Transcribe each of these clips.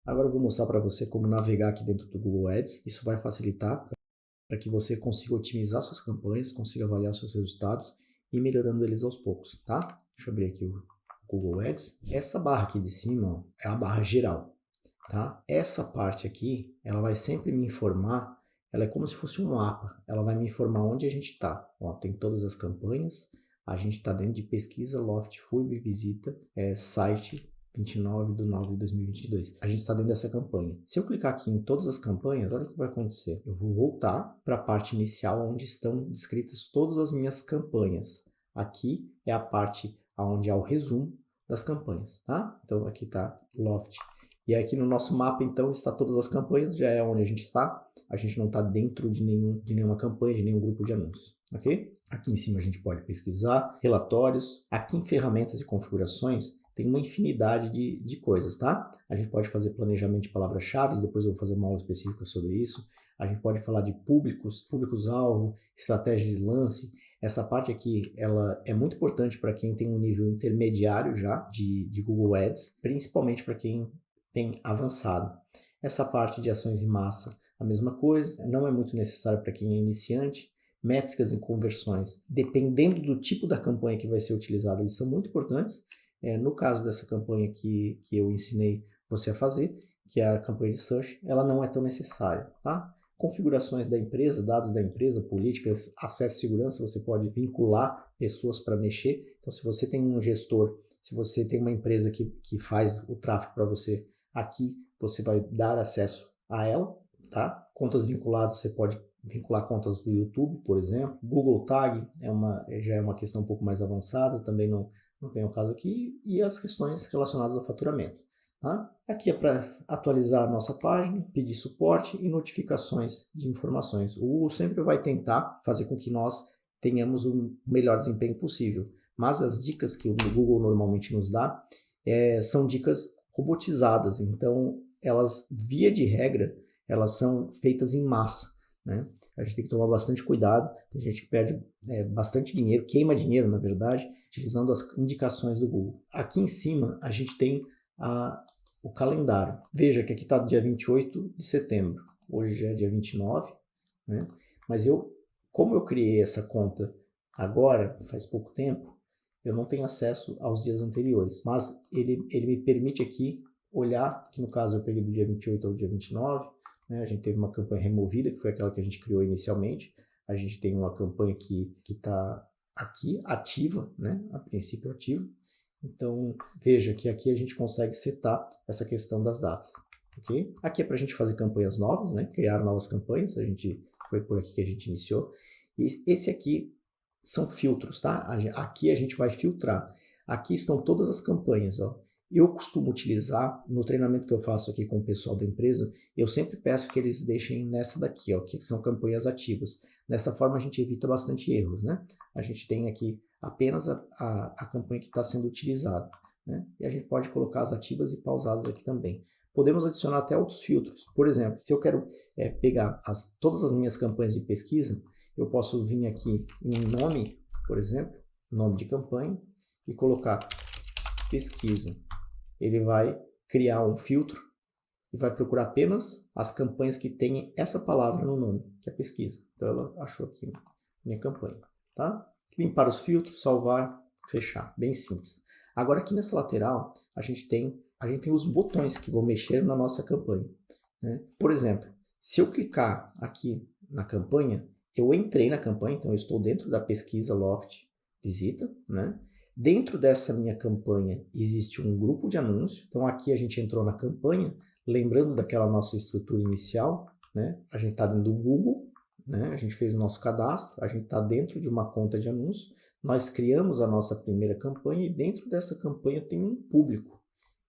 Agora eu vou mostrar para você como navegar aqui dentro do Google Ads. Isso vai facilitar para que você consiga otimizar suas campanhas, consiga avaliar seus resultados e ir melhorando eles aos poucos, tá? Deixa eu abrir aqui o Google Ads. Essa barra aqui de cima, ó, é a barra geral, tá? Essa parte aqui, ela vai sempre me informar, ela é como se fosse um mapa, ela vai me informar onde a gente está. Ó, tem todas as campanhas, a gente está dentro de pesquisa, Loft, FURB, visita, site 29/9/2022. A gente está dentro dessa campanha. Se eu clicar aqui em todas as campanhas, olha o que vai acontecer. Eu vou voltar para a parte inicial onde estão descritas todas as minhas campanhas. Aqui é a parte onde há o resumo das campanhas, tá? Então aqui está Loft. E aqui no nosso mapa, então, está todas as campanhas, já é onde a gente está. A gente não está dentro de nenhuma campanha, de nenhum grupo de anúncios, ok? Aqui em cima a gente pode pesquisar, relatórios. Aqui em ferramentas e configurações, tem uma infinidade de coisas, tá? A gente pode fazer planejamento de palavras-chave, depois eu vou fazer uma aula específica sobre isso. A gente pode falar de públicos-alvo, estratégia de lance. Essa parte aqui, ela é muito importante para quem tem um nível intermediário já de Google Ads, principalmente para quem tem avançado. Essa parte de ações em massa, a mesma coisa, não é muito necessário para quem é iniciante. Métricas e conversões, dependendo do tipo da campanha que vai ser utilizada, eles são muito importantes. No caso dessa campanha que eu ensinei você a fazer, que é a campanha de search, ela não é tão necessária, tá? Configurações da empresa, dados da empresa, políticas, acesso e segurança, você pode vincular pessoas para mexer. Então, se você tem um gestor, se você tem uma empresa que faz o tráfego para você, aqui você vai dar acesso a ela, tá? Contas vinculadas, você pode vincular contas do YouTube, por exemplo. Google Tag já é uma questão um pouco mais avançada, também não vem ao caso aqui, e as questões relacionadas ao faturamento. Tá? Aqui é para atualizar a nossa página, pedir suporte e notificações de informações. O Google sempre vai tentar fazer com que nós tenhamos o melhor desempenho possível, mas as dicas que o Google normalmente nos dá são dicas robotizadas, então elas, via de regra, elas são feitas em massa, né? A gente tem que tomar bastante cuidado, tem gente que perde bastante dinheiro, queima dinheiro, na verdade, utilizando as indicações do Google. Aqui em cima, a gente tem o calendário. Veja que aqui está dia 28 de setembro, hoje já é dia 29, né? Mas como eu criei essa conta agora, faz pouco tempo, eu não tenho acesso aos dias anteriores, mas ele me permite aqui olhar, que no caso eu peguei do dia 28 ao dia 29, né? A gente teve uma campanha removida, que foi aquela que a gente criou inicialmente. A gente tem uma campanha que está aqui ativa, né? A princípio ativa. Então, veja que aqui a gente consegue setar essa questão das datas, ok? Aqui é para a gente fazer campanhas novas, né? Criar novas campanhas, foi por aqui que a gente iniciou. E esse aqui são filtros, tá? Aqui a gente vai filtrar. Aqui estão todas as campanhas, ó. Eu costumo utilizar, no treinamento que eu faço aqui com o pessoal da empresa, eu sempre peço que eles deixem nessa daqui, ó, que são campanhas ativas. Dessa forma a gente evita bastante erros, né? A gente tem aqui apenas a campanha que está sendo utilizada, né? E a gente pode colocar as ativas e pausadas aqui também. Podemos adicionar até outros filtros. Por exemplo, se eu quero pegar todas as minhas campanhas de pesquisa, eu posso vir aqui em nome, por exemplo, nome de campanha, e colocar pesquisa. Ele vai criar um filtro e vai procurar apenas as campanhas que têm essa palavra no nome, que é pesquisa. Então ela achou aqui minha campanha, tá? Limpar os filtros, salvar, fechar, bem simples. Agora aqui nessa lateral a gente tem os botões que vão mexer na nossa campanha, né? Por exemplo, se eu clicar aqui na campanha, eu entrei na campanha, então eu estou dentro da pesquisa Loft Visita, né? Dentro dessa minha campanha existe um grupo de anúncio. Então aqui a gente entrou na campanha, lembrando daquela nossa estrutura inicial, né? A gente está dentro do Google, né? A gente fez o nosso cadastro, a gente está dentro de uma conta de anúncio. Nós criamos a nossa primeira campanha e dentro dessa campanha tem um público,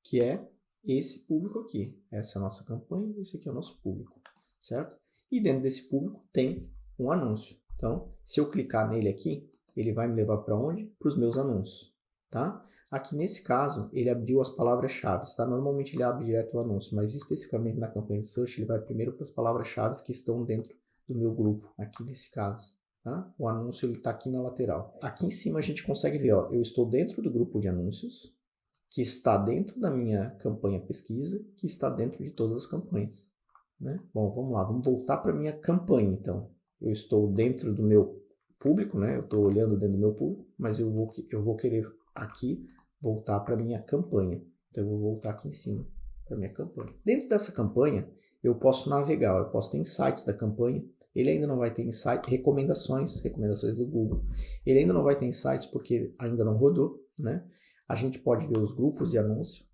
que é esse público aqui. Essa é a nossa campanha, esse aqui é o nosso público, certo? E dentro desse público tem um anúncio. Então, se eu clicar nele aqui, ele vai me levar para onde? Para os meus anúncios, tá? Aqui nesse caso, ele abriu as palavras-chave, tá? Normalmente ele abre direto o anúncio, mas especificamente na campanha de search, ele vai primeiro para as palavras-chave que estão dentro do meu grupo, aqui nesse caso, tá? O anúncio está aqui na lateral. Aqui em cima a gente consegue ver, ó, eu estou dentro do grupo de anúncios, que está dentro da minha campanha pesquisa, que está dentro de todas as campanhas, né? Bom, vamos lá, vamos voltar para a minha campanha, então. Eu estou dentro do meu público, né? Eu estou olhando dentro do meu público, mas eu vou querer aqui voltar para a minha campanha. Então, eu vou voltar aqui em cima para a minha campanha. Dentro dessa campanha, eu posso navegar, eu posso ter insights da campanha. Ele ainda não vai ter insights, recomendações do Google. Ele ainda não vai ter insights porque ainda não rodou, né? A gente pode ver os grupos de anúncio.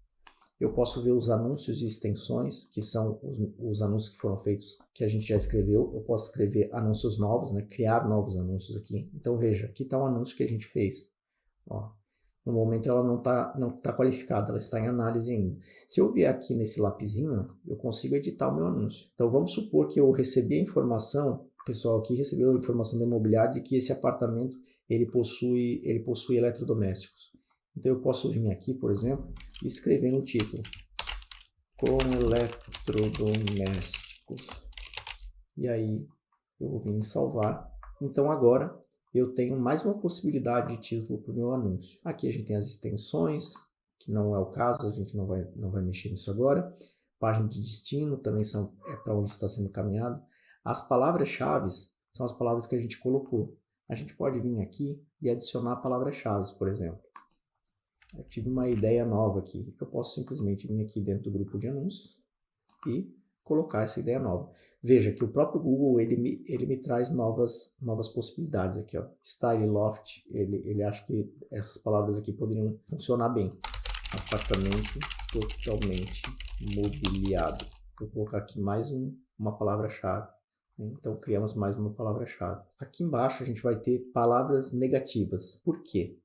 Eu posso ver os anúncios e extensões, que são os anúncios que foram feitos, que a gente já escreveu. Eu posso escrever anúncios novos, né? Criar novos anúncios aqui. Então, veja, aqui está um anúncio que a gente fez. Ó, no momento ela não tá qualificada, ela está em análise ainda. Se eu vier aqui nesse lapisinho, eu consigo editar o meu anúncio. Então, vamos supor que eu recebi a informação, o pessoal aqui recebeu a informação da imobiliária de que esse apartamento ele possui eletrodomésticos. Então, eu posso vir aqui, por exemplo, e escrever no título: com eletrodomésticos. E aí, eu vou vir em salvar. Então, agora, eu tenho mais uma possibilidade de título para o meu anúncio. Aqui a gente tem as extensões, que não é o caso, a gente não vai mexer nisso agora. Página de destino, também é para onde está sendo caminhado. As palavras-chave são as palavras que a gente colocou. A gente pode vir aqui e adicionar palavras-chave, por exemplo. Eu tive uma ideia nova aqui. Eu posso simplesmente vir aqui dentro do grupo de anúncios e colocar essa ideia nova. Veja que o próprio Google ele me traz novas possibilidades aqui, ó. Style Loft, ele acha que essas palavras aqui poderiam funcionar bem. Apartamento totalmente mobiliado. Vou colocar aqui mais uma palavra-chave. Então criamos mais uma palavra-chave. Aqui embaixo a gente vai ter palavras negativas. Por quê?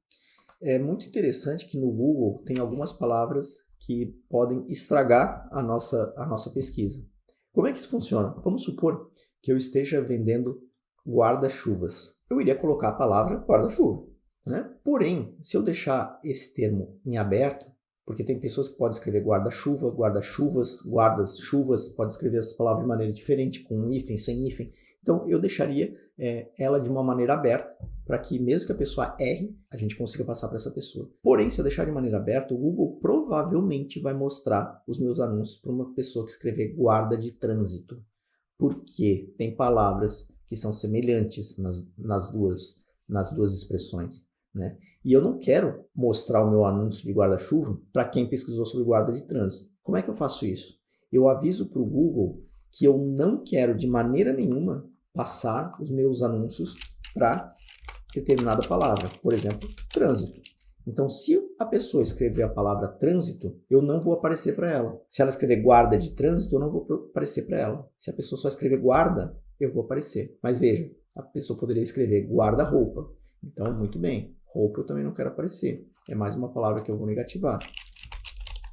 É muito interessante que no Google tem algumas palavras que podem estragar a nossa pesquisa. Como é que isso funciona? Vamos supor que eu esteja vendendo guarda-chuvas. Eu iria colocar a palavra guarda-chuva, né? Porém, se eu deixar esse termo em aberto, porque tem pessoas que podem escrever guarda-chuva, guarda-chuvas, guardas-chuvas, pode escrever essas palavras de maneira diferente, com um hífen, sem hífen. Então, eu deixaria ela de uma maneira aberta, para que mesmo que a pessoa erre, a gente consiga passar para essa pessoa. Porém, se eu deixar de maneira aberta, o Google provavelmente vai mostrar os meus anúncios para uma pessoa que escrever guarda de trânsito. Porque tem palavras que são semelhantes nas duas expressões, né? E eu não quero mostrar o meu anúncio de guarda-chuva para quem pesquisou sobre guarda de trânsito. Como é que eu faço isso? Eu aviso para o Google que eu não quero de maneira nenhuma passar os meus anúncios para determinada palavra, por exemplo, trânsito. Então, se a pessoa escrever a palavra trânsito, eu não vou aparecer para ela. Se ela escrever guarda de trânsito, eu não vou aparecer para ela. Se a pessoa só escrever guarda, eu vou aparecer. Mas veja, a pessoa poderia escrever guarda-roupa. Então, muito bem, roupa eu também não quero aparecer. É mais uma palavra que eu vou negativar.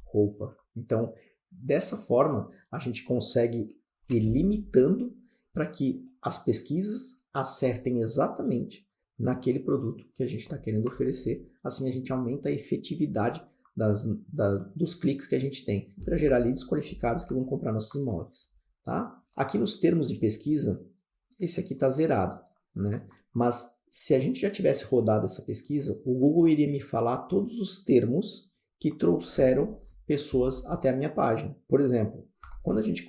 Roupa. Então, dessa forma, a gente consegue ir limitando para que as pesquisas acertem exatamente naquele produto que a gente está querendo oferecer. Assim a gente aumenta a efetividade dos cliques que a gente tem para gerar leads qualificados que vão comprar nossos imóveis. Tá? Aqui nos termos de pesquisa, esse aqui está zerado, né? Mas se a gente já tivesse rodado essa pesquisa, o Google iria me falar todos os termos que trouxeram pessoas até a minha página. Por exemplo, quando a gente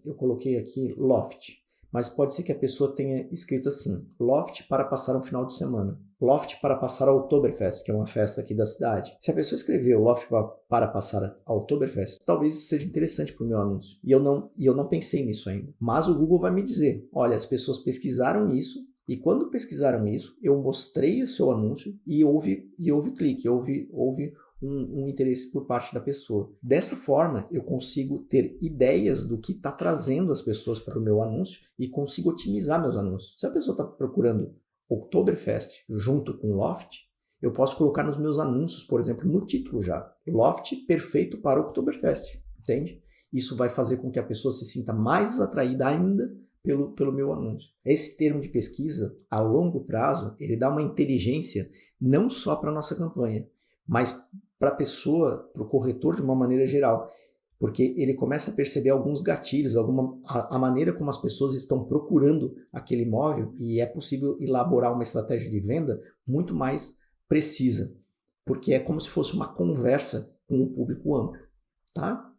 eu coloquei aqui loft, mas pode ser que a pessoa tenha escrito assim: loft para passar um final de semana, loft para passar a Oktoberfest, que é uma festa aqui da cidade. Se a pessoa escreveu loft para passar a Oktoberfest, talvez isso seja interessante para o meu anúncio. E eu não pensei nisso ainda. Mas o Google vai me dizer: olha, as pessoas pesquisaram isso, e quando pesquisaram isso, eu mostrei o seu anúncio e houve clique, houve um interesse por parte da pessoa. Dessa forma, eu consigo ter ideias do que está trazendo as pessoas para o meu anúncio e consigo otimizar meus anúncios. Se a pessoa está procurando Oktoberfest junto com Loft, eu posso colocar nos meus anúncios, por exemplo, no título já, Loft perfeito para Oktoberfest, entende? Isso vai fazer com que a pessoa se sinta mais atraída ainda pelo meu anúncio. Esse termo de pesquisa, a longo prazo, ele dá uma inteligência não só para a nossa campanha, mas para a pessoa, para o corretor de uma maneira geral, porque ele começa a perceber alguns gatilhos, a maneira como as pessoas estão procurando aquele imóvel, e é possível elaborar uma estratégia de venda muito mais precisa, porque é como se fosse uma conversa com o público amplo, tá?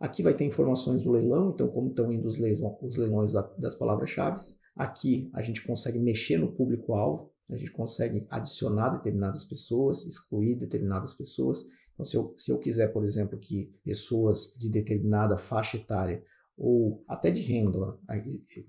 Aqui vai ter informações do leilão, então como estão indo os leilões das palavras-chave. Aqui a gente consegue mexer no público-alvo, a gente consegue adicionar determinadas pessoas, excluir determinadas pessoas. Então, se eu quiser, por exemplo, que pessoas de determinada faixa etária ou até de renda, ó,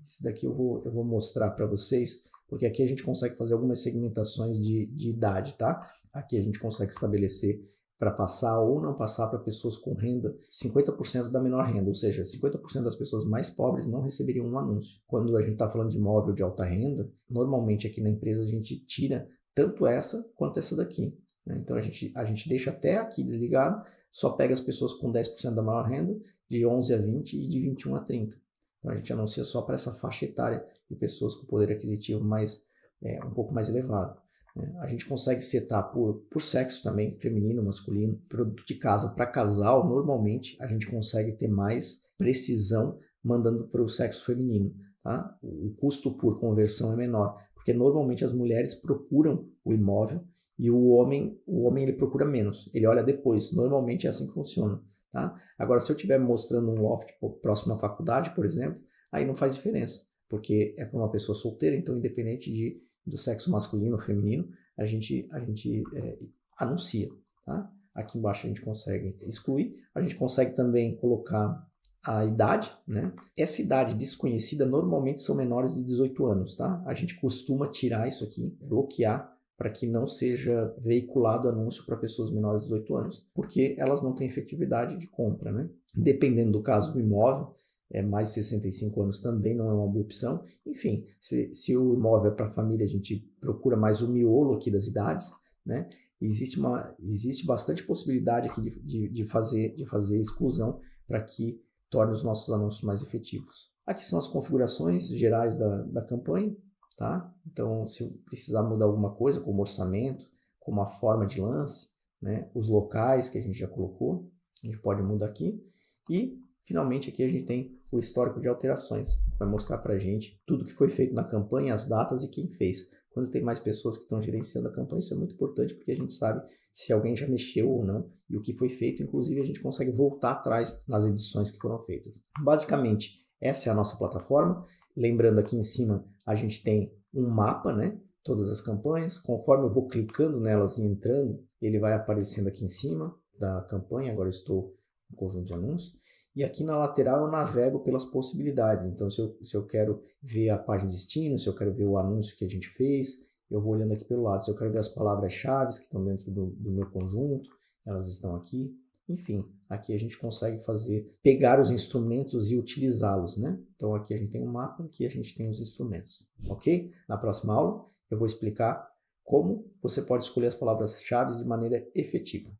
esse daqui eu vou mostrar para vocês, porque aqui a gente consegue fazer algumas segmentações de idade, tá? Aqui a gente consegue estabelecer para passar ou não passar para pessoas com renda 50% da menor renda, ou seja, 50% das pessoas mais pobres não receberiam um anúncio. Quando a gente está falando de imóvel de alta renda, normalmente aqui na empresa a gente tira tanto essa quanto essa daqui, né? Então a gente deixa até aqui desligado, só pega as pessoas com 10% da maior renda, de 11 a 20 e de 21 a 30. Então a gente anuncia só para essa faixa etária de pessoas com poder aquisitivo um pouco mais elevado. A gente consegue setar por sexo também, feminino, masculino. Produto de casa para casal, normalmente a gente consegue ter mais precisão mandando para o sexo feminino, tá? O custo por conversão é menor, porque normalmente as mulheres procuram o imóvel e o homem ele procura menos, ele olha depois. Normalmente é assim que funciona, tá? Agora, se eu estiver mostrando um loft próximo à faculdade, por exemplo, aí não faz diferença, porque é para uma pessoa solteira, então independente do sexo masculino ou feminino, a gente anuncia, tá? Aqui embaixo a gente consegue excluir, a gente consegue também colocar a idade, né? Essa idade desconhecida normalmente são menores de 18 anos, tá? A gente costuma tirar isso aqui, bloquear, para que não seja veiculado anúncio para pessoas menores de 18 anos, porque elas não têm efetividade de compra, né? Dependendo do caso do imóvel, mais de 65 anos também não é uma boa opção. Enfim, se o imóvel é para família, a gente procura mais o miolo aqui das idades, né? Existe bastante possibilidade aqui de fazer exclusão para que torne os nossos anúncios mais efetivos. Aqui são as configurações gerais da campanha, tá? Então, se eu precisar mudar alguma coisa, como orçamento, como a forma de lance, né? Os locais que a gente já colocou, a gente pode mudar aqui. E finalmente aqui a gente tem o histórico de alterações, vai mostrar para a gente tudo que foi feito na campanha, as datas e quem fez. Quando tem mais pessoas que estão gerenciando a campanha, isso é muito importante, porque a gente sabe se alguém já mexeu ou não e o que foi feito. Inclusive a gente consegue voltar atrás nas edições que foram feitas. Basicamente, essa é a nossa plataforma. Lembrando, aqui em cima a gente tem um mapa, né? Todas as campanhas. Conforme eu vou clicando nelas e entrando, ele vai aparecendo aqui em cima da campanha. Agora eu estou no conjunto de anúncios. E aqui na lateral eu navego pelas possibilidades. Então, se eu quero ver a página de destino, se eu quero ver o anúncio que a gente fez, eu vou olhando aqui pelo lado. Se eu quero ver as palavras-chave que estão dentro do meu conjunto, elas estão aqui. Enfim, aqui a gente consegue pegar os instrumentos e utilizá-los, né? Então, aqui a gente tem um mapa, aqui a gente tem os instrumentos, ok? Na próxima aula, eu vou explicar como você pode escolher as palavras-chave de maneira efetiva.